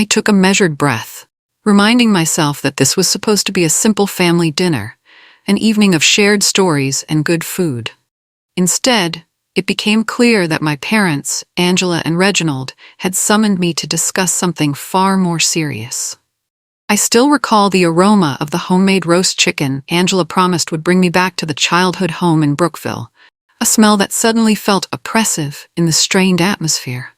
I took a measured breath, reminding myself that this was supposed to be a simple family dinner, an evening of shared stories and good food. Instead, it became clear that my parents, Angela and Reginald, had summoned me to discuss something far more serious. I still recall the aroma of the homemade roast chicken Angela promised would bring me back to the childhood home in Brookville, a smell that suddenly felt oppressive in the strained atmosphere.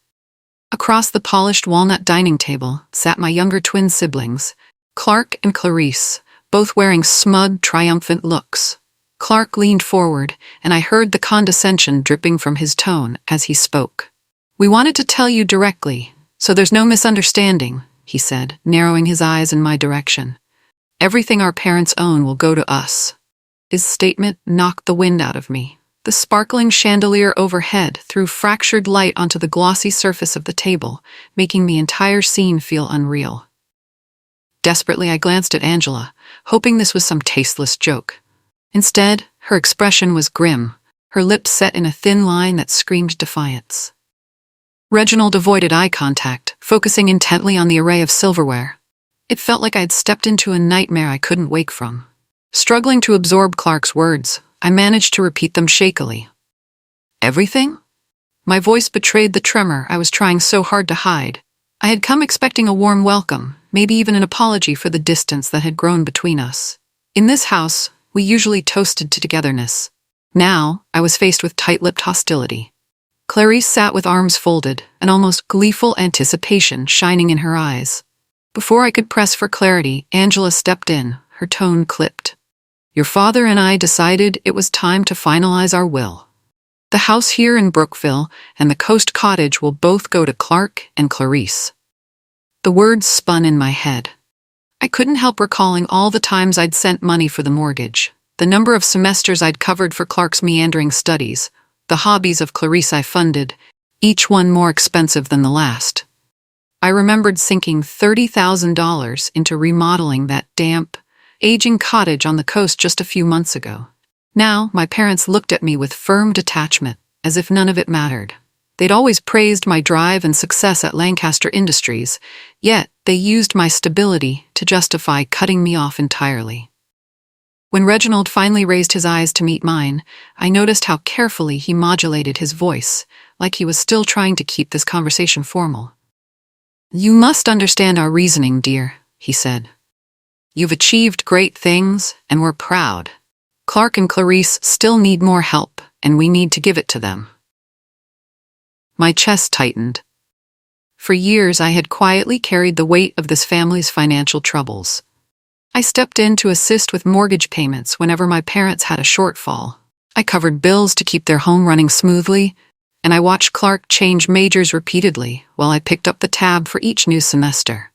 Across the polished walnut dining table sat my younger twin siblings, Clark and Clarice, both wearing smug, triumphant looks. Clark leaned forward, and I heard the condescension dripping from his tone as he spoke. "We wanted to tell you directly, so there's no misunderstanding," he said, narrowing his eyes in my direction. "Everything our parents own will go to us." His statement knocked the wind out of me. The sparkling chandelier overhead threw fractured light onto the glossy surface of the table, making the entire scene feel unreal. Desperately, I glanced at Angela, hoping this was some tasteless joke. Instead, her expression was grim, her lips set in a thin line that screamed defiance. Reginald avoided eye contact, focusing intently on the array of silverware. It felt like I'd stepped into a nightmare I couldn't wake from. Struggling to absorb Clark's words, I managed to repeat them shakily. "Everything?" My voice betrayed the tremor I was trying so hard to hide. I had come expecting a warm welcome, maybe even an apology for the distance that had grown between us. In this house, we usually toasted to togetherness. Now, I was faced with tight-lipped hostility. Clarice sat with arms folded, an almost gleeful anticipation shining in her eyes. Before I could press for clarity, Angela stepped in, her tone clipped. "Your father and I decided it was time to finalize our will. The house here in Brookville and the Coast Cottage will both go to Clark and Clarice." The words spun in my head. I couldn't help recalling all the times I'd sent money for the mortgage, the number of semesters I'd covered for Clark's meandering studies, the hobbies of Clarice I funded, each one more expensive than the last. I remembered sinking $30,000 into remodeling that damp, aging cottage on the coast just a few months ago. Now, my parents looked at me with firm detachment, as if none of it mattered. They'd always praised my drive and success at Lancaster Industries, yet they used my stability to justify cutting me off entirely. When Reginald finally raised his eyes to meet mine, I noticed how carefully he modulated his voice, like he was still trying to keep this conversation formal. "You must understand our reasoning, dear," he said. "You've achieved great things, and we're proud. Clark and Clarice still need more help, and we need to give it to them." My chest tightened. For years, I had quietly carried the weight of this family's financial troubles. I stepped in to assist with mortgage payments whenever my parents had a shortfall. I covered bills to keep their home running smoothly, and I watched Clark change majors repeatedly while I picked up the tab for each new semester.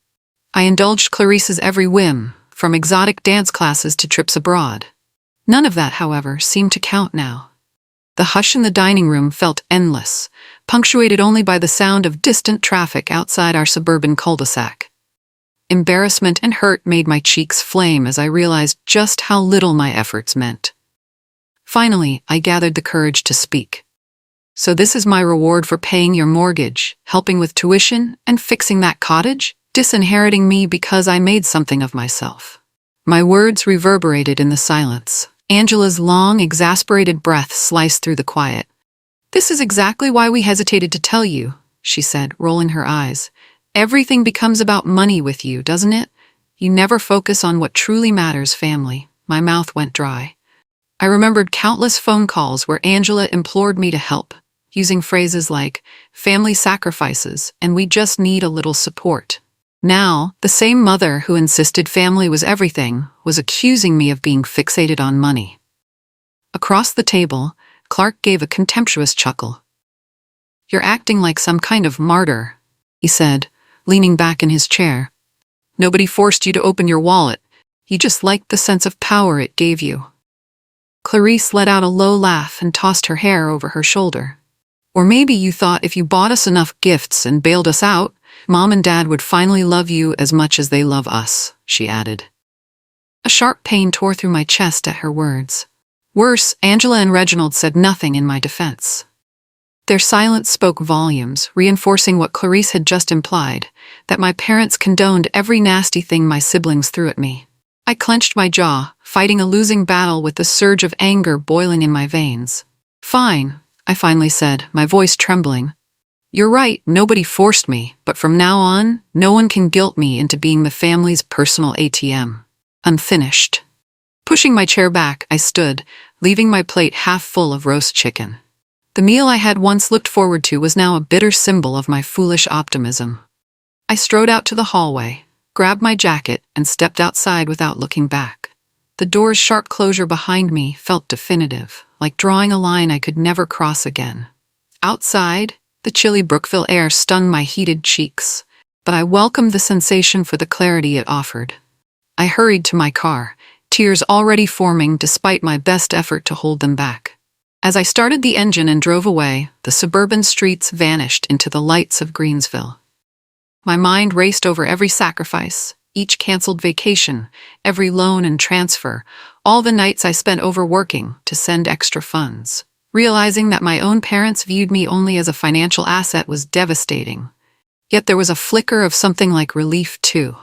I indulged Clarice's every whim, from exotic dance classes to trips abroad. None of that, however, seemed to count now. The hush in the dining room felt endless, punctuated only by the sound of distant traffic outside our suburban cul-de-sac. Embarrassment and hurt made my cheeks flame as I realized just how little my efforts meant. Finally, I gathered the courage to speak. "So this is my reward for paying your mortgage, helping with tuition, and fixing that cottage? Disinheriting me because I made something of myself." My words reverberated in the silence. Angela's long, exasperated breath sliced through the quiet. "This is exactly why we hesitated to tell you," she said, rolling her eyes. "Everything becomes about money with you, doesn't it? You never focus on what truly matters, family." My mouth went dry. I remembered countless phone calls where Angela implored me to help, using phrases like, "family sacrifices, and we just need a little support." Now, the same mother who insisted family was everything was accusing me of being fixated on money. Across the table, Clark gave a contemptuous chuckle. "You're acting like some kind of martyr," he said, leaning back in his chair. "Nobody forced you to open your wallet. You just liked the sense of power it gave you." Clarice let out a low laugh and tossed her hair over her shoulder. "Or maybe you thought if you bought us enough gifts and bailed us out, Mom and Dad would finally love you as much as they love us," she added. A sharp pain tore through my chest at her words. Worse, Angela and Reginald said nothing in my defense. Their silence spoke volumes, reinforcing what Clarice had just implied, that my parents condoned every nasty thing my siblings threw at me. I clenched my jaw, fighting a losing battle with the surge of anger boiling in my veins. "Fine," I finally said, my voice trembling. "You're right, nobody forced me, but from now on, no one can guilt me into being the family's personal ATM. Unfinished." Pushing my chair back, I stood, leaving my plate half full of roast chicken. The meal I had once looked forward to was now a bitter symbol of my foolish optimism. I strode out to the hallway, grabbed my jacket, and stepped outside without looking back. The door's sharp closure behind me felt definitive, like drawing a line I could never cross again. Outside, the chilly Brookville air stung my heated cheeks, but I welcomed the sensation for the clarity it offered. I hurried to my car, tears already forming despite my best effort to hold them back. As I started the engine and drove away, the suburban streets vanished into the lights of Greensville. My mind raced over every sacrifice, each canceled vacation, every loan and transfer, all the nights I spent overworking to send extra funds. Realizing that my own parents viewed me only as a financial asset was devastating. Yet there was a flicker of something like relief, too.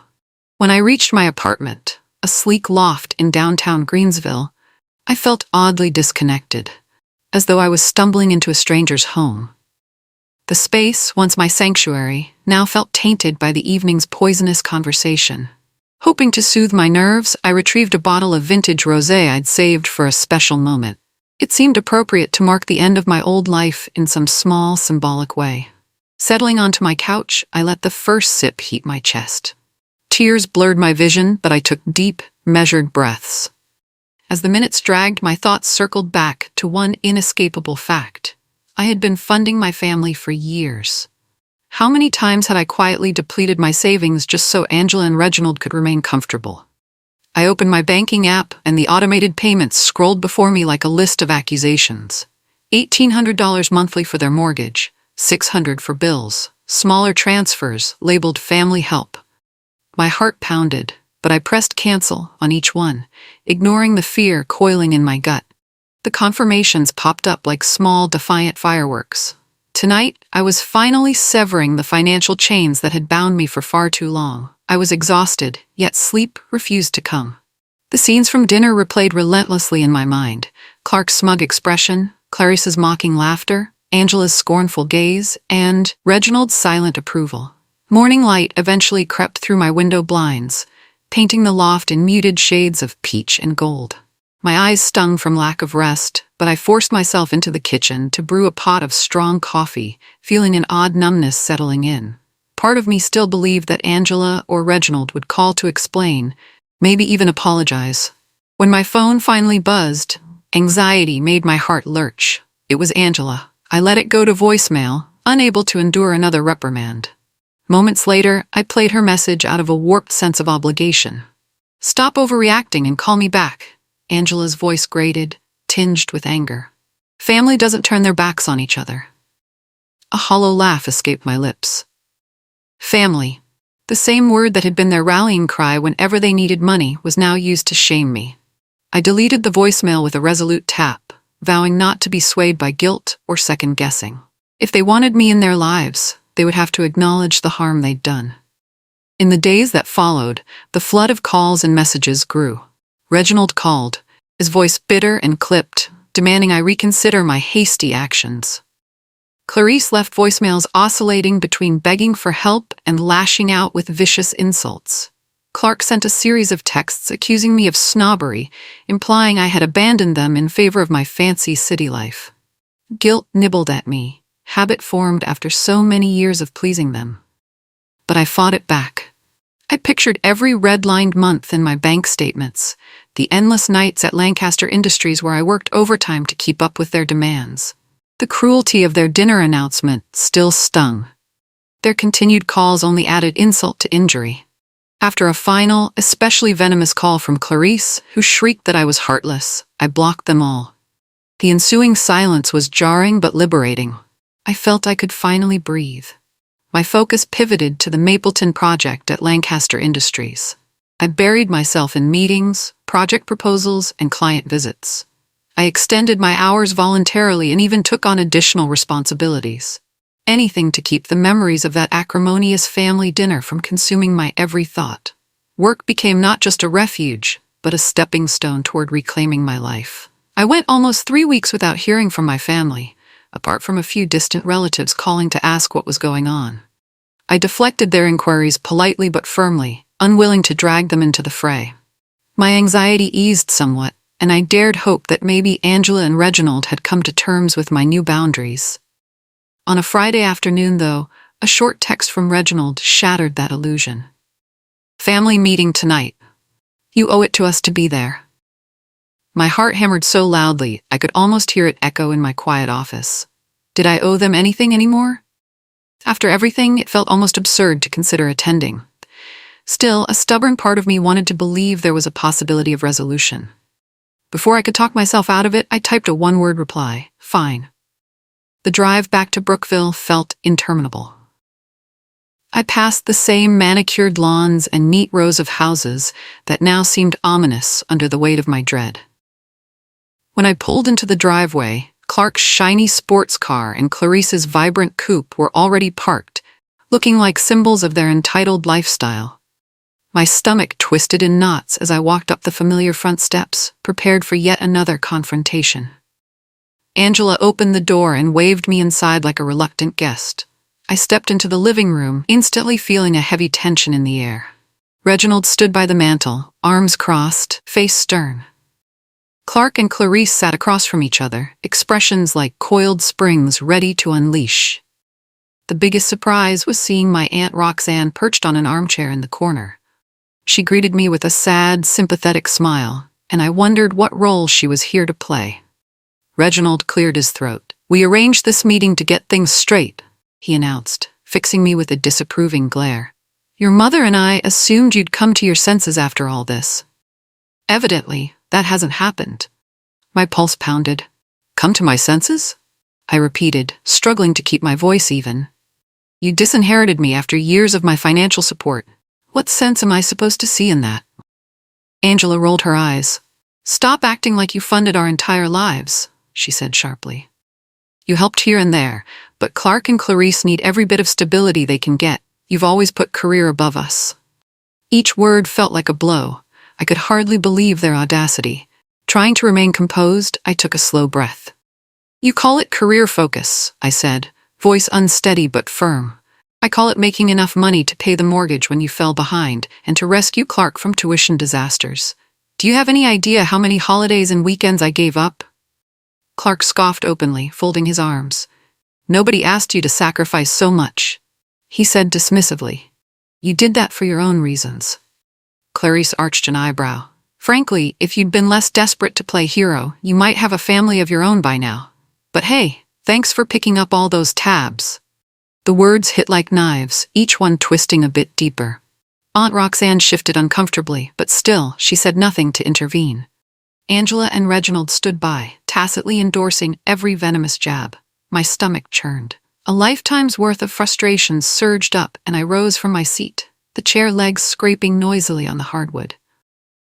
When I reached my apartment, a sleek loft in downtown Greensville, I felt oddly disconnected, as though I was stumbling into a stranger's home. The space, once my sanctuary, now felt tainted by the evening's poisonous conversation. Hoping to soothe my nerves, I retrieved a bottle of vintage rosé I'd saved for a special moment. It seemed appropriate to mark the end of my old life in some small, symbolic way. Settling onto my couch, I let the first sip heat my chest. Tears blurred my vision, but I took deep, measured breaths. As the minutes dragged, my thoughts circled back to one inescapable fact. I had been funding my family for years. How many times had I quietly depleted my savings just so Angela and Reginald could remain comfortable? I opened my banking app, and the automated payments scrolled before me like a list of accusations. $1,800 monthly for their mortgage, $600 for bills, smaller transfers labeled family help. My heart pounded, but I pressed cancel on each one, ignoring the fear coiling in my gut. The confirmations popped up like small, defiant fireworks. Tonight, I was finally severing the financial chains that had bound me for far too long. I was exhausted, yet sleep refused to come. The scenes from dinner replayed relentlessly in my mind. Clark's smug expression, Clarice's mocking laughter, Angela's scornful gaze, and Reginald's silent approval. Morning light eventually crept through my window blinds, painting the loft in muted shades of peach and gold. My eyes stung from lack of rest, but I forced myself into the kitchen to brew a pot of strong coffee, feeling an odd numbness settling in. Part of me still believed that Angela or Reginald would call to explain, maybe even apologize. When my phone finally buzzed, anxiety made my heart lurch. It was Angela. I let it go to voicemail, unable to endure another reprimand. Moments later, I played her message out of a warped sense of obligation. "Stop overreacting and call me back," Angela's voice grated, tinged with anger. "Family doesn't turn their backs on each other." A hollow laugh escaped my lips. Family. The same word that had been their rallying cry whenever they needed money was now used to shame me. I deleted the voicemail with a resolute tap, vowing not to be swayed by guilt or second-guessing. If they wanted me in their lives, they would have to acknowledge the harm they'd done. In the days that followed, the flood of calls and messages grew. Reginald called, his voice bitter and clipped, demanding I reconsider my hasty actions. Clarice left voicemails oscillating between begging for help and lashing out with vicious insults. Clark sent a series of texts accusing me of snobbery, implying I had abandoned them in favor of my fancy city life. Guilt nibbled at me, habit formed after so many years of pleasing them. But I fought it back. I pictured every redlined month in my bank statements, the endless nights at Lancaster Industries where I worked overtime to keep up with their demands. The cruelty of their dinner announcement still stung. Their continued calls only added insult to injury. After a final, especially venomous call from Clarice, who shrieked that I was heartless, I blocked them all. The ensuing silence was jarring but liberating. I felt I could finally breathe. My focus pivoted to the Mapleton project at Lancaster Industries. I buried myself in meetings, project proposals, and client visits. I extended my hours voluntarily and even took on additional responsibilities. Anything to keep the memories of that acrimonious family dinner from consuming my every thought. Work became not just a refuge, but a stepping stone toward reclaiming my life. I went almost 3 weeks without hearing from my family, apart from a few distant relatives calling to ask what was going on. I deflected their inquiries politely but firmly, unwilling to drag them into the fray. My anxiety eased somewhat, and I dared hope that maybe Angela and Reginald had come to terms with my new boundaries. On a Friday afternoon, though, a short text from Reginald shattered that illusion. "Family meeting tonight. You owe it to us to be there." My heart hammered so loudly I could almost hear it echo in my quiet office. Did I owe them anything anymore? After everything, it felt almost absurd to consider attending. Still, a stubborn part of me wanted to believe there was a possibility of resolution. Before I could talk myself out of it, I typed a one-word reply: "Fine." The drive back to Brookville felt interminable. I passed the same manicured lawns and neat rows of houses that now seemed ominous under the weight of my dread. When I pulled into the driveway, Clark's shiny sports car and Clarice's vibrant coupe were already parked, looking like symbols of their entitled lifestyle. My stomach twisted in knots as I walked up the familiar front steps, prepared for yet another confrontation. Angela opened the door and waved me inside like a reluctant guest. I stepped into the living room, instantly feeling a heavy tension in the air. Reginald stood by the mantel, arms crossed, face stern. Clark and Clarice sat across from each other, expressions like coiled springs ready to unleash. The biggest surprise was seeing my Aunt Roxanne perched on an armchair in the corner. She greeted me with a sad, sympathetic smile, and I wondered what role she was here to play. Reginald cleared his throat. "We arranged this meeting to get things straight," he announced, fixing me with a disapproving glare. "Your mother and I assumed you'd come to your senses after all this. Evidently, that hasn't happened." My pulse pounded. "Come to my senses?" I repeated, struggling to keep my voice even. "You disinherited me after years of my financial support. What sense am I supposed to see in that?" Angela rolled her eyes. "Stop acting like you funded our entire lives," she said sharply. "You helped here and there, but Clark and Clarice need every bit of stability they can get. You've always put career above us." Each word felt like a blow. I could hardly believe their audacity. Trying to remain composed, I took a slow breath. "You call it career focus," I said, voice unsteady but firm. "I call it making enough money to pay the mortgage when you fell behind and to rescue Clark from tuition disasters. Do you have any idea how many holidays and weekends I gave up?" Clark scoffed openly, folding his arms. "Nobody asked you to sacrifice so much," he said dismissively. "You did that for your own reasons." Clarice arched an eyebrow. "Frankly, if you'd been less desperate to play hero, you might have a family of your own by now. But hey, thanks for picking up all those tabs." The words hit like knives, each one twisting a bit deeper. Aunt Roxanne shifted uncomfortably, but still, she said nothing to intervene. Angela and Reginald stood by, tacitly endorsing every venomous jab. My stomach churned. A lifetime's worth of frustrations surged up, and I rose from my seat, the chair legs scraping noisily on the hardwood.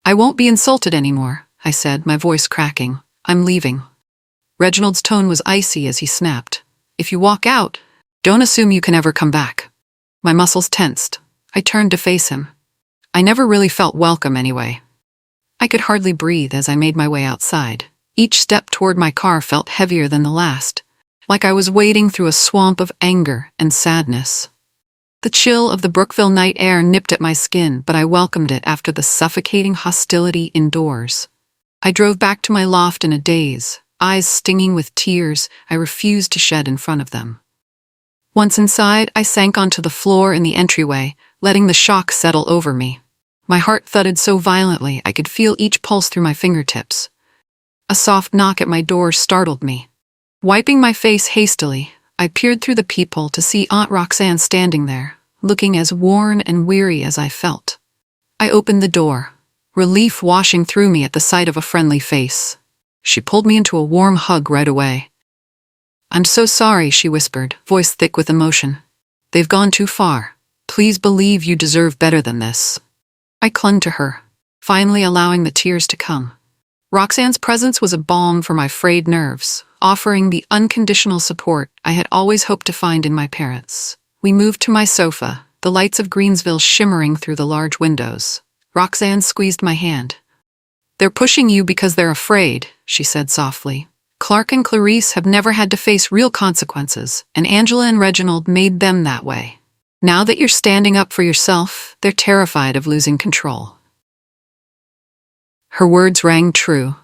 "I won't be insulted anymore," I said, my voice cracking. "I'm leaving." Reginald's tone was icy as he snapped. "If you walk out, don't assume you can ever come back." My muscles tensed. I turned to face him. I never really felt welcome anyway. I could hardly breathe as I made my way outside. Each step toward my car felt heavier than the last, like I was wading through a swamp of anger and sadness. The chill of the Brookville night air nipped at my skin, but I welcomed it after the suffocating hostility indoors. I drove back to my loft in a daze, eyes stinging with tears I refused to shed in front of them. Once inside, I sank onto the floor in the entryway, letting the shock settle over me. My heart thudded so violently I could feel each pulse through my fingertips. A soft knock at my door startled me. Wiping my face hastily, I peered through the peephole to see Aunt Roxanne standing there, looking as worn and weary as I felt. I opened the door, relief washing through me at the sight of a friendly face. She pulled me into a warm hug right away. "I'm so sorry," she whispered, voice thick with emotion. "They've gone too far. Please believe you deserve better than this." I clung to her, finally allowing the tears to come. Roxanne's presence was a balm for my frayed nerves, offering the unconditional support I had always hoped to find in my parents. We moved to my sofa, the lights of Greensville shimmering through the large windows. Roxanne squeezed my hand. "They're pushing you because they're afraid," she said softly. "Clark and Clarice have never had to face real consequences, and Angela and Reginald made them that way. Now that you're standing up for yourself, they're terrified of losing control." Her words rang true.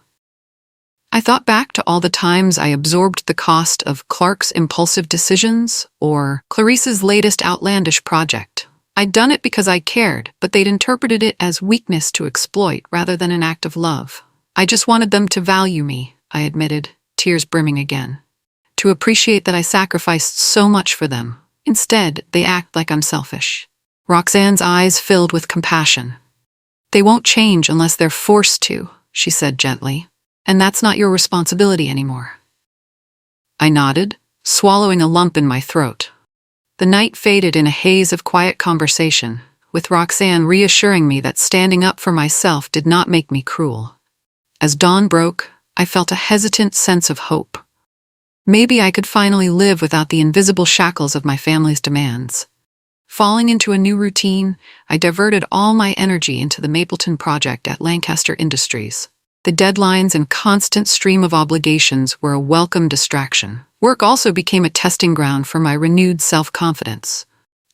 I thought back to all the times I absorbed the cost of Clark's impulsive decisions or Clarice's latest outlandish project. I'd done it because I cared, but they'd interpreted it as weakness to exploit rather than an act of love. "I just wanted them to value me," I admitted, tears brimming again. "To appreciate that I sacrificed so much for them. Instead, they act like I'm selfish." Roxanne's eyes filled with compassion. "They won't change unless they're forced to," she said gently. "And that's not your responsibility anymore." I nodded, swallowing a lump in my throat. The night faded in a haze of quiet conversation, with Roxanne reassuring me that standing up for myself did not make me cruel. As dawn broke, I felt a hesitant sense of hope. Maybe I could finally live without the invisible shackles of my family's demands. Falling into a new routine, I diverted all my energy into the Mapleton project at Lancaster Industries. The deadlines and constant stream of obligations were a welcome distraction. Work also became a testing ground for my renewed self-confidence.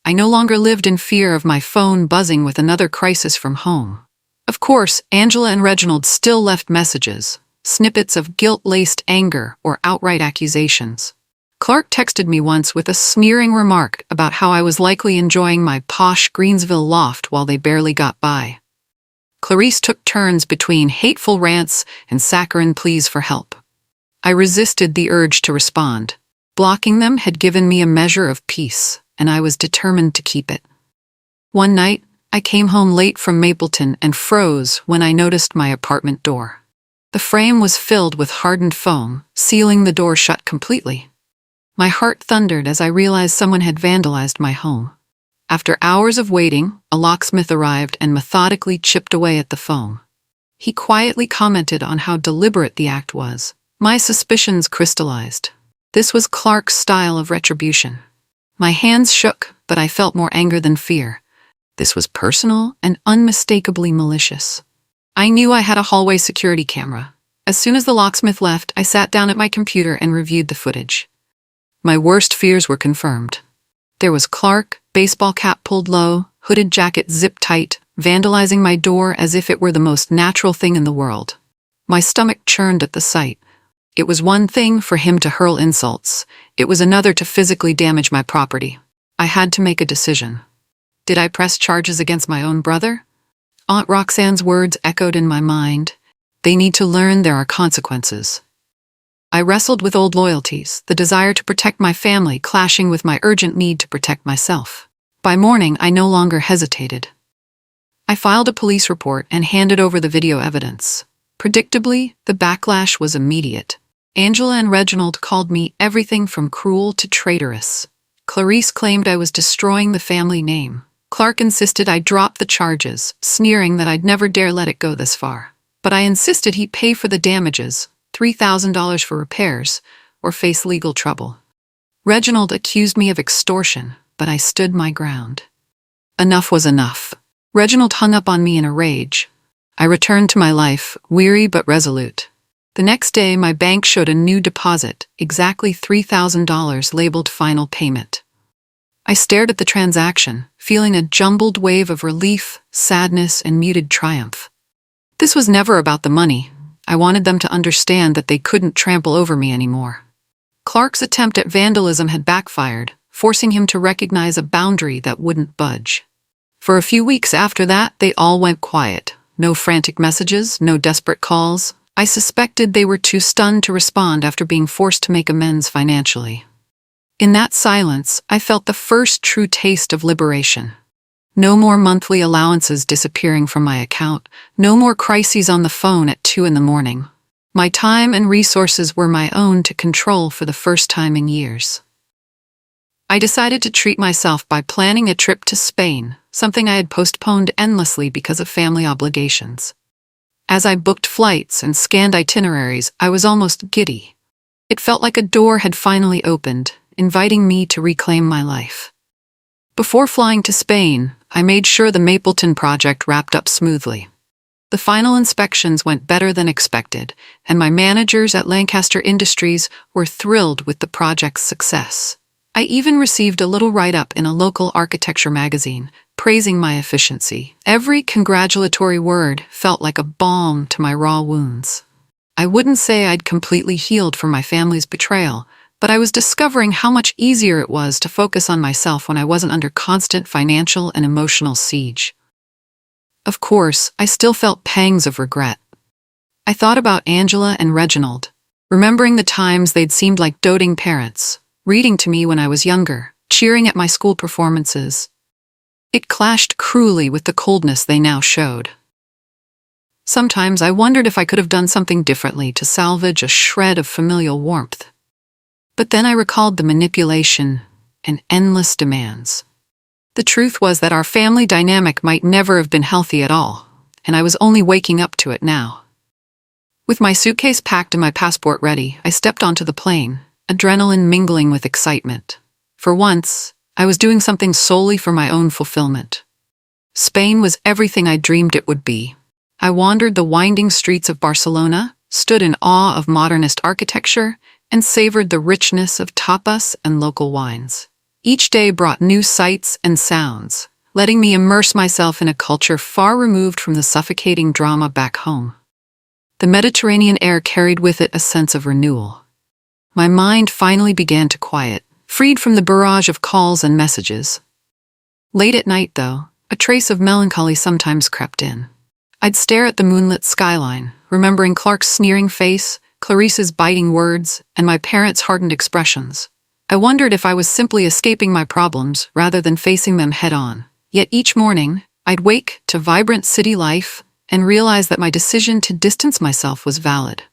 I no longer lived in fear of my phone buzzing with another crisis from home. Of course, Angela and Reginald still left messages, snippets of guilt-laced anger or outright accusations. Clark texted me once with a sneering remark about how I was likely enjoying my posh Greensville loft while they barely got by. Clarice took turns between hateful rants and saccharine pleas for help. I resisted the urge to respond. Blocking them had given me a measure of peace, and I was determined to keep it. One night, I came home late from Mapleton and froze when I noticed my apartment door. The frame was filled with hardened foam, sealing the door shut completely. My heart thundered as I realized someone had vandalized my home. After hours of waiting, a locksmith arrived and methodically chipped away at the foam. He quietly commented on how deliberate the act was. My suspicions crystallized. This was Clark's style of retribution. My hands shook, but I felt more anger than fear. This was personal and unmistakably malicious. I knew I had a hallway security camera. As soon as the locksmith left, I sat down at my computer and reviewed the footage. My worst fears were confirmed. There was Clark, baseball cap pulled low, hooded jacket zipped tight, vandalizing my door as if it were the most natural thing in the world. My stomach churned at the sight. It was one thing for him to hurl insults. It was another to physically damage my property. I had to make a decision. Did I press charges against my own brother? Aunt Roxanne's words echoed in my mind. They need to learn there are consequences. I wrestled with old loyalties, the desire to protect my family clashing with my urgent need to protect myself. By morning, I no longer hesitated. I filed a police report and handed over the video evidence. Predictably, the backlash was immediate. Angela and Reginald called me everything from cruel to traitorous. Clarice claimed I was destroying the family name. Clark insisted I drop the charges, sneering that I'd never dare let it go this far. But I insisted he pay for the damages, $3,000 for repairs, or face legal trouble. Reginald accused me of extortion, but I stood my ground. Enough was enough. Reginald hung up on me in a rage. I returned to my life, weary but resolute. The next day, my bank showed a new deposit, exactly $3,000 labeled final payment. I stared at the transaction, feeling a jumbled wave of relief, sadness, and muted triumph. This was never about the money. I wanted them to understand that they couldn't trample over me anymore. Clark's attempt at vandalism had backfired, forcing him to recognize a boundary that wouldn't budge. For a few weeks after that, they all went quiet. No frantic messages, no desperate calls. I suspected they were too stunned to respond after being forced to make amends financially. In that silence, I felt the first true taste of liberation. No more monthly allowances disappearing from my account. No more crises on the phone at 2 a.m. My time and resources were my own to control for the first time in years. I decided to treat myself by planning a trip to Spain, something I had postponed endlessly because of family obligations. As I booked flights and scanned itineraries, I was almost giddy. It felt like a door had finally opened, inviting me to reclaim my life. Before flying to Spain, I made sure the Mapleton project wrapped up smoothly. The final inspections went better than expected, and my managers at Lancaster Industries were thrilled with the project's success. I even received a little write-up in a local architecture magazine, praising my efficiency. Every congratulatory word felt like a balm to my raw wounds. I wouldn't say I'd completely healed from my family's betrayal, but I was discovering how much easier it was to focus on myself when I wasn't under constant financial and emotional siege. Of course, I still felt pangs of regret. I thought about Angela and Reginald, remembering the times they'd seemed like doting parents, reading to me when I was younger, cheering at my school performances. It clashed cruelly with the coldness they now showed. Sometimes I wondered if I could have done something differently to salvage a shred of familial warmth. But then I recalled the manipulation and endless demands. The truth was that our family dynamic might never have been healthy at all, and I was only waking up to it now. With my suitcase packed and my passport ready, I stepped onto the plane, adrenaline mingling with excitement. For once, I was doing something solely for my own fulfillment. Spain was everything I dreamed it would be. I wandered the winding streets of Barcelona, stood in awe of modernist architecture, and savored the richness of tapas and local wines. Each day brought new sights and sounds, letting me immerse myself in a culture far removed from the suffocating drama back home. The Mediterranean air carried with it a sense of renewal. My mind finally began to quiet, freed from the barrage of calls and messages. Late at night, though, a trace of melancholy sometimes crept in. I'd stare at the moonlit skyline, remembering Clark's sneering face, Clarice's biting words, and my parents' hardened expressions. I wondered if I was simply escaping my problems rather than facing them head-on. Yet each morning, I'd wake to vibrant city life and realize that my decision to distance myself was valid.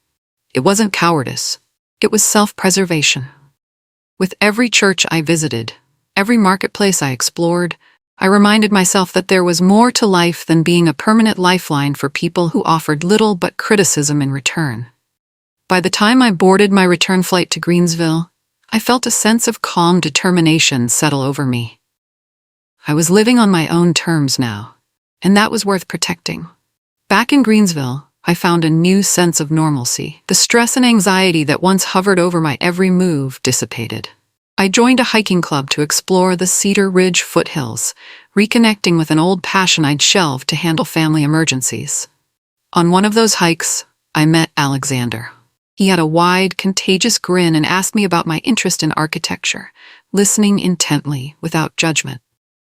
It wasn't cowardice. It was self-preservation. With every church I visited, every marketplace I explored, I reminded myself that there was more to life than being a permanent lifeline for people who offered little but criticism in return. By the time I boarded my return flight to Greensville, I felt a sense of calm determination settle over me. I was living on my own terms now, and that was worth protecting. Back in Greensville, I found a new sense of normalcy. The stress and anxiety that once hovered over my every move dissipated. I joined a hiking club to explore the Cedar Ridge foothills, reconnecting with an old passion I'd shelved to handle family emergencies. On one of those hikes, I met Alexander. He had a wide, contagious grin and asked me about my interest in architecture, listening intently, without judgment.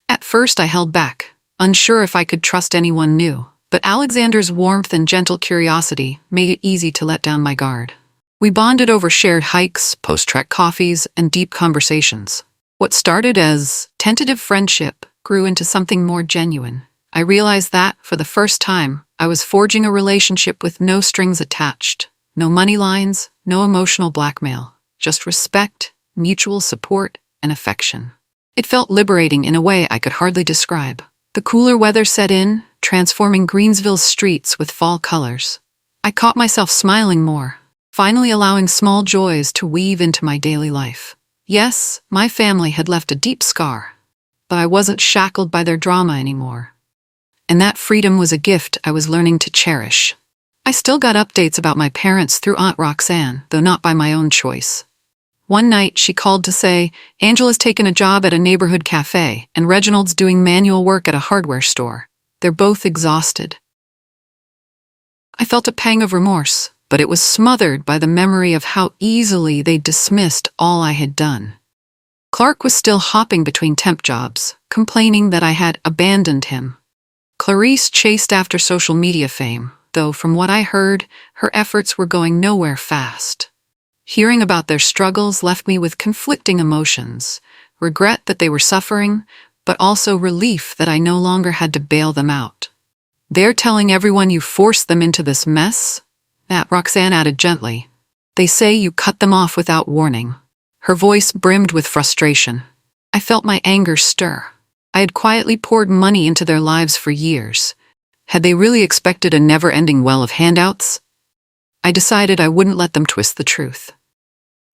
At first I held back, unsure if I could trust anyone new, but Alexander's warmth and gentle curiosity made it easy to let down my guard. We bonded over shared hikes, post-trek coffees, and deep conversations. What started as tentative friendship grew into something more genuine. I realized that, for the first time, I was forging a relationship with no strings attached. No money lines, no emotional blackmail, just respect, mutual support, and affection. It felt liberating in a way I could hardly describe. The cooler weather set in, transforming Greensville's streets with fall colors. I caught myself smiling more, finally allowing small joys to weave into my daily life. Yes, my family had left a deep scar, but I wasn't shackled by their drama anymore. And that freedom was a gift I was learning to cherish. I still got updates about my parents through Aunt Roxanne, though not by my own choice. One night, she called to say, Angela's taken a job at a neighborhood cafe, and Reginald's doing manual work at a hardware store. They're both exhausted. I felt a pang of remorse, but it was smothered by the memory of how easily they dismissed all I had done. Clark was still hopping between temp jobs, complaining that I had abandoned him. Clarice chased after social media fame, though from what I heard, her efforts were going nowhere fast. Hearing about their struggles left me with conflicting emotions, regret that they were suffering, but also relief that I no longer had to bail them out. They're telling everyone you forced them into this mess? That Roxanne added gently. They say you cut them off without warning. Her voice brimmed with frustration. I felt my anger stir. I had quietly poured money into their lives for years. Had they really expected a never-ending well of handouts? I decided I wouldn't let them twist the truth.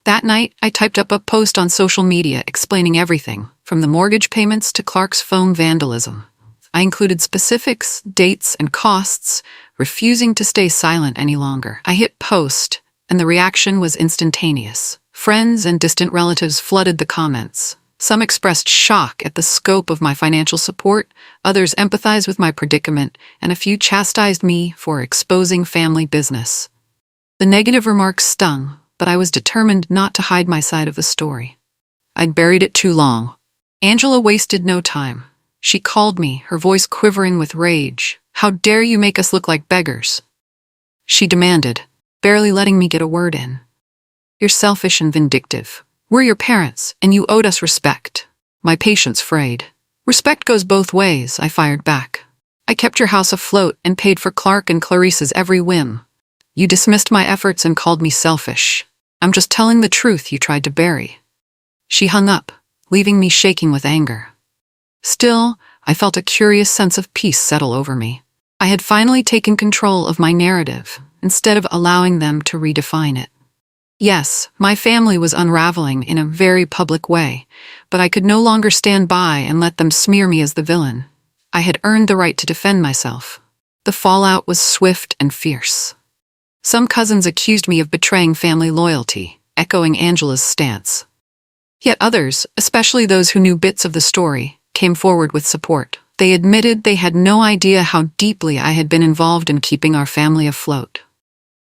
That night, I typed up a post on social media explaining everything, from the mortgage payments to Clark's phone vandalism. I included specifics, dates, and costs, refusing to stay silent any longer. I hit post, and the reaction was instantaneous. Friends and distant relatives flooded the comments. Some expressed shock at the scope of my financial support, others empathized with my predicament, and a few chastised me for exposing family business. The negative remarks stung, but I was determined not to hide my side of the story. I'd buried it too long. Angela wasted no time. She called me, her voice quivering with rage. "How dare you make us look like beggars?" She demanded, barely letting me get a word in. "You're selfish and vindictive. We're your parents, and you owed us respect." My patience frayed. "Respect goes both ways," I fired back. "I kept your house afloat and paid for Clark and Clarice's every whim. You dismissed my efforts and called me selfish. I'm just telling the truth you tried to bury." She hung up, leaving me shaking with anger. Still, I felt a curious sense of peace settle over me. I had finally taken control of my narrative, instead of allowing them to redefine it. Yes, my family was unraveling in a very public way, but I could no longer stand by and let them smear me as the villain. I had earned the right to defend myself. The fallout was swift and fierce. Some cousins accused me of betraying family loyalty, echoing Angela's stance. Yet others, especially those who knew bits of the story, came forward with support. They admitted they had no idea how deeply I had been involved in keeping our family afloat.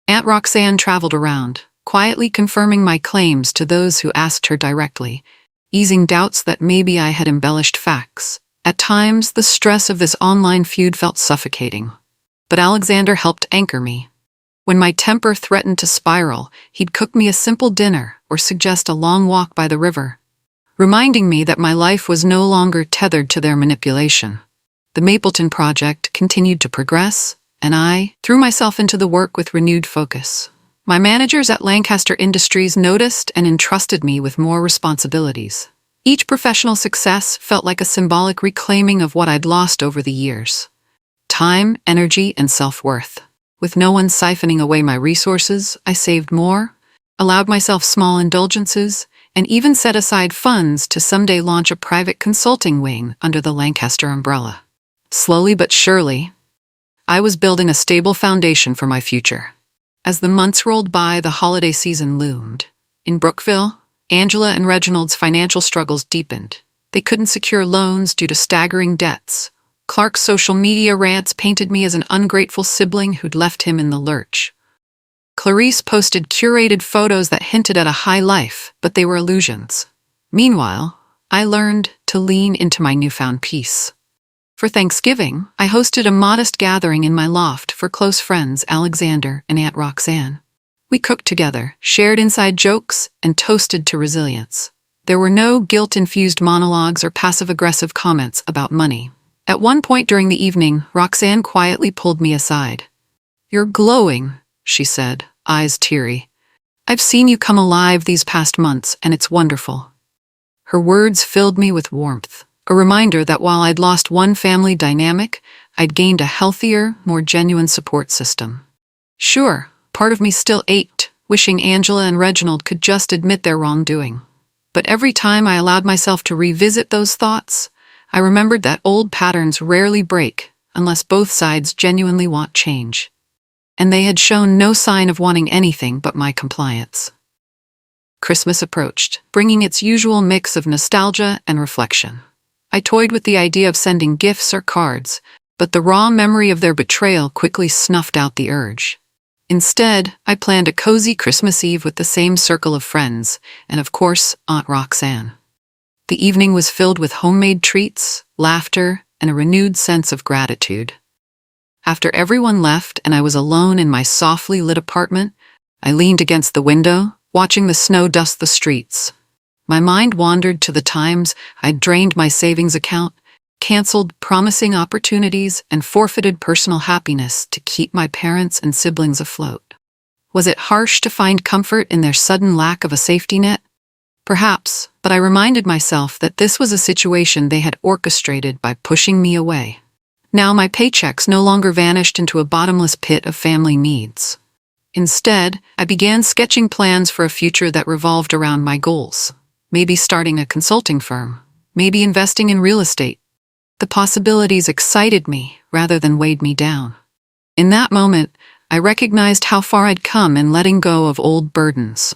Aunt Roxanne traveled around, quietly confirming my claims to those who asked her directly, easing doubts that maybe I had embellished facts. At times, the stress of this online feud felt suffocating. But Alexander helped anchor me. When my temper threatened to spiral, he'd cook me a simple dinner or suggest a long walk by the river, reminding me that my life was no longer tethered to their manipulation. The Mapleton project continued to progress, and I threw myself into the work with renewed focus. My managers at Lancaster Industries noticed and entrusted me with more responsibilities. Each professional success felt like a symbolic reclaiming of what I'd lost over the years: time, energy, and self-worth. With no one siphoning away my resources, I saved more, allowed myself small indulgences, and even set aside funds to someday launch a private consulting wing under the Lancaster umbrella. Slowly but surely, I was building a stable foundation for my future. As the months rolled by, the holiday season loomed. In Brookville, Angela and Reginald's financial struggles deepened. They couldn't secure loans due to staggering debts. Clark's social media rants painted me as an ungrateful sibling who'd left him in the lurch. Clarice posted curated photos that hinted at a high life, but they were illusions. Meanwhile, I learned to lean into my newfound peace. For Thanksgiving, I hosted a modest gathering in my loft for close friends Alexander and Aunt Roxanne. We cooked together, shared inside jokes, and toasted to resilience. There were no guilt-infused monologues or passive-aggressive comments about money. At one point during the evening, Roxanne quietly pulled me aside. "You're glowing," she said, eyes teary. "I've seen you come alive these past months, and it's wonderful." Her words filled me with warmth, a reminder that while I'd lost one family dynamic, I'd gained a healthier, more genuine support system. Sure, part of me still ached, wishing Angela and Reginald could just admit their wrongdoing. But every time I allowed myself to revisit those thoughts, I remembered that old patterns rarely break unless both sides genuinely want change. And they had shown no sign of wanting anything but my compliance. Christmas approached, bringing its usual mix of nostalgia and reflection. I toyed with the idea of sending gifts or cards, but the raw memory of their betrayal quickly snuffed out the urge. Instead, I planned a cozy Christmas Eve with the same circle of friends, and of course, Aunt Roxanne. The evening was filled with homemade treats, laughter, and a renewed sense of gratitude. After everyone left and I was alone in my softly lit apartment, I leaned against the window, watching the snow dust the streets. My mind wandered to the times I'd drained my savings account, canceled promising opportunities, and forfeited personal happiness to keep my parents and siblings afloat. Was it harsh to find comfort in their sudden lack of a safety net? Perhaps, but I reminded myself that this was a situation they had orchestrated by pushing me away. Now my paychecks no longer vanished into a bottomless pit of family needs. Instead, I began sketching plans for a future that revolved around my goals. Maybe starting a consulting firm. Maybe investing in real estate. The possibilities excited me rather than weighed me down. In that moment, I recognized how far I'd come in letting go of old burdens.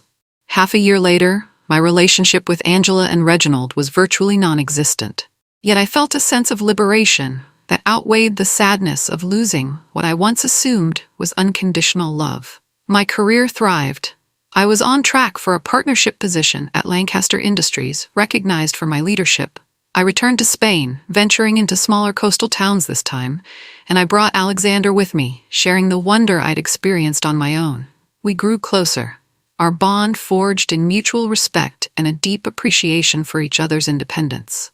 Half a year later, my relationship with Angela and Reginald was virtually non-existent. Yet I felt a sense of liberation that outweighed the sadness of losing what I once assumed was unconditional love. My career thrived. I was on track for a partnership position at Lancaster Industries, recognized for my leadership. I returned to Spain, venturing into smaller coastal towns this time, and I brought Alexander with me, sharing the wonder I'd experienced on my own. We grew closer, our bond forged in mutual respect and a deep appreciation for each other's independence.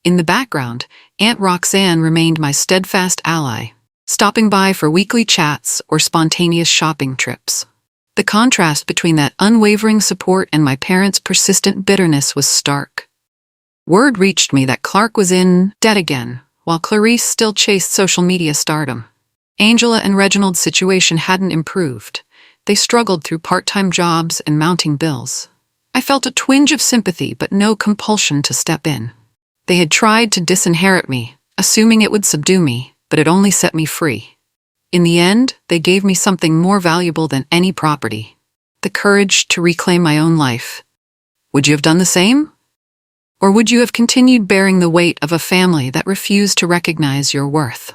In the background, Aunt Roxanne remained my steadfast ally, stopping by for weekly chats or spontaneous shopping trips. The contrast between that unwavering support and my parents' persistent bitterness was stark. Word reached me that Clark was in debt again, while Clarice still chased social media stardom. Angela and Reginald's situation hadn't improved. They struggled through part-time jobs and mounting bills. I felt a twinge of sympathy but no compulsion to step in. They had tried to disinherit me, assuming it would subdue me, but it only set me free. In the end, they gave me something more valuable than any property: the courage to reclaim my own life. Would you have done the same? Or would you have continued bearing the weight of a family that refused to recognize your worth?